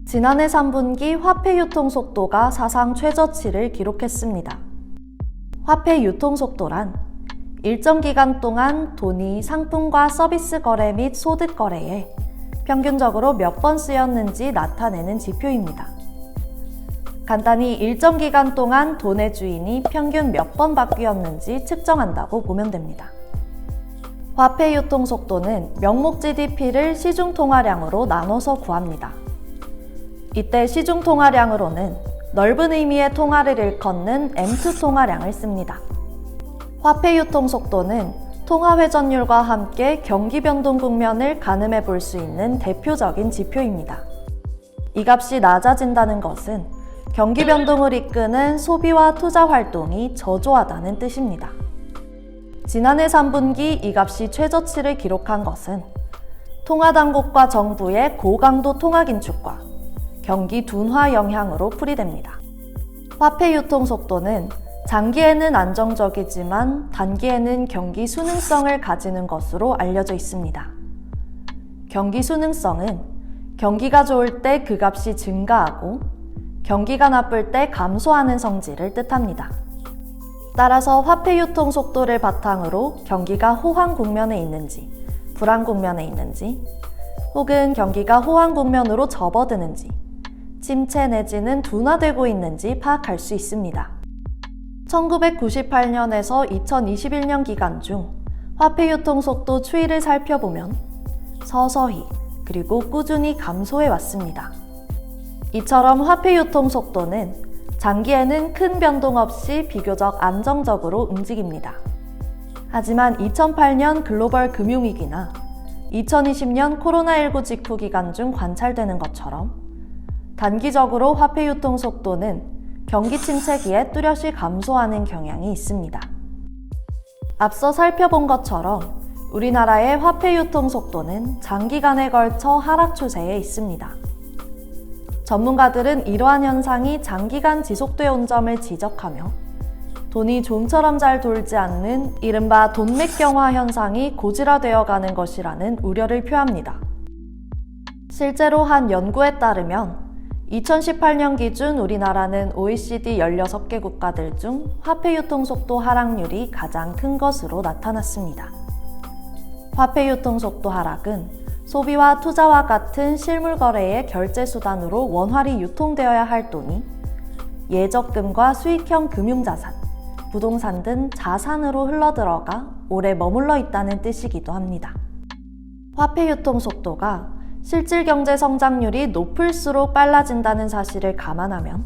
지난해 3분기 화폐 유통 속도가 사상 최저치를 기록했습니다. 화폐 유통 속도란 일정 기간 동안 돈이 상품과 서비스 거래 및 소득 거래에 평균적으로 몇 번 쓰였는지 나타내는 지표입니다. 간단히 일정 기간 동안 돈의 주인이 평균 몇 번 바뀌었는지 측정한다고 보면 됩니다. 화폐 유통 속도는 명목 GDP를 시중 통화량으로 나눠서 구합니다. 이때 시중 통화량으로는 넓은 의미의 통화를 일컫는 M2 통화량을 씁니다. 화폐 유통 속도는 통화 회전율과 함께 경기 변동 국면을 가늠해 볼 수 있는 대표적인 지표입니다. 이 값이 낮아진다는 것은 경기 변동을 이끄는 소비와 투자 활동이 저조하다는 뜻입니다. 지난해 3분기 이 값이 최저치를 기록한 것은 통화 당국과 정부의 고강도 통화 긴축과 경기 둔화 영향으로 풀이됩니다. 화폐 유통 속도는 장기에는 안정적이지만 단기에는 경기 순응성을 가지는 것으로 알려져 있습니다. 경기 순응성은 경기가 좋을 때 그 값이 증가하고 경기가 나쁠 때 감소하는 성질을 뜻합니다. 따라서 화폐 유통 속도를 바탕으로 경기가 호황 국면에 있는지 불황 국면에 있는지 혹은 경기가 호황 국면으로 접어드는지 침체 내지는 둔화되고 있는지 파악할 수 있습니다. 1998년에서 2021년 기간 중 화폐 유통 속도 추이를 살펴보면 서서히 그리고 꾸준히 감소해 왔습니다. 이처럼 화폐 유통 속도는 장기에는 큰 변동 없이 비교적 안정적으로 움직입니다. 하지만 2008년 글로벌 금융위기나 2020년 코로나19 직후 기간 중 관찰되는 것처럼 단기적으로 화폐 유통 속도는 경기 침체기에 뚜렷이 감소하는 경향이 있습니다. 앞서 살펴본 것처럼 우리나라의 화폐 유통 속도는 장기간에 걸쳐 하락 추세에 있습니다. 전문가들은 이러한 현상이 장기간 지속되어 온 점을 지적하며 돈이 좀처럼 잘 돌지 않는 이른바 돈맥경화 현상이 고질화되어 가는 것이라는 우려를 표합니다. 실제로 한 연구에 따르면 2018년 기준 우리나라는 OECD 16개 국가들 중 화폐 유통 속도 하락률이 가장 큰 것으로 나타났습니다. 화폐 유통 속도 하락은 소비와 투자와 같은 실물 거래의 결제 수단으로 원활히 유통되어야 할 돈이 예적금과 수익형 금융자산, 부동산 등 자산으로 흘러들어가 오래 머물러 있다는 뜻이기도 합니다. 화폐 유통 속도가 실질 경제 성장률이 높을수록 빨라진다는 사실을 감안하면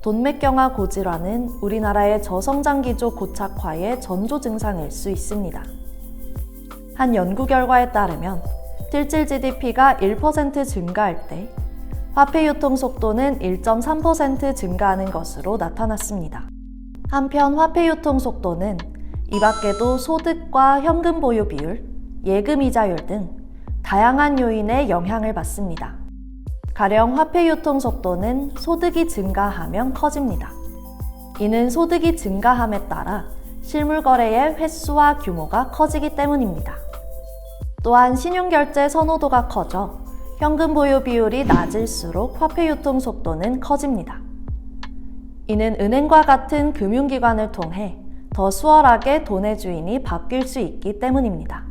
돈맥경화 고질화는 우리나라의 저성장 기조 고착화의 전조 증상일 수 있습니다. 한 연구 결과에 따르면 실질 GDP가 1% 증가할 때 화폐 유통 속도는 1.3% 증가하는 것으로 나타났습니다. 한편 화폐 유통 속도는 이 밖에도 소득과 현금 보유 비율, 예금 이자율 등 다양한 요인의 영향을 받습니다. 가령 화폐 유통 속도는 소득이 증가하면 커집니다. 이는 소득이 증가함에 따라 실물 거래의 횟수와 규모가 커지기 때문입니다. 또한 신용결제 선호도가 커져 현금 보유 비율이 낮을수록 화폐 유통 속도는 커집니다. 이는 은행과 같은 금융기관을 통해 더 수월하게 돈의 주인이 바뀔 수 있기 때문입니다.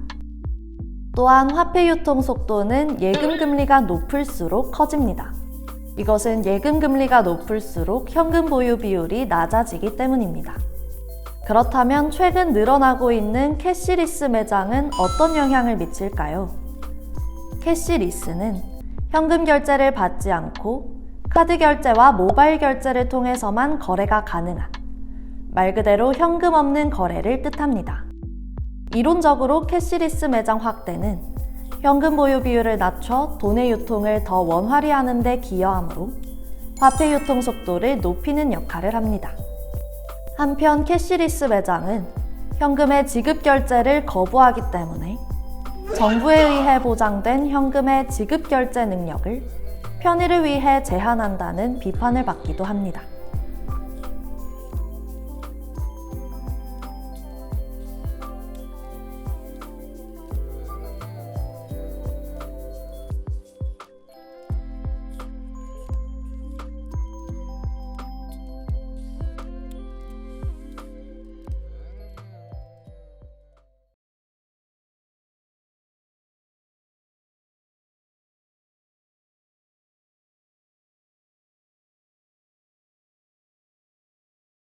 또한 화폐 유통 속도는 예금 금리가 높을수록 커집니다. 이것은 예금 금리가 높을수록 현금 보유 비율이 낮아지기 때문입니다. 그렇다면 최근 늘어나고 있는 캐시리스 매장은 어떤 영향을 미칠까요? 캐시리스는 현금 결제를 받지 않고 카드 결제와 모바일 결제를 통해서만 거래가 가능한 말 그대로 현금 없는 거래를 뜻합니다. 이론적으로 캐시리스 매장 확대는 현금 보유 비율을 낮춰 돈의 유통을 더 원활히 하는 데 기여하므로 화폐 유통 속도를 높이는 역할을 합니다. 한편 캐시리스 매장은 현금의 지급 결제를 거부하기 때문에 정부에 의해 보장된 현금의 지급 결제 능력을 편의를 위해 제한한다는 비판을 받기도 합니다.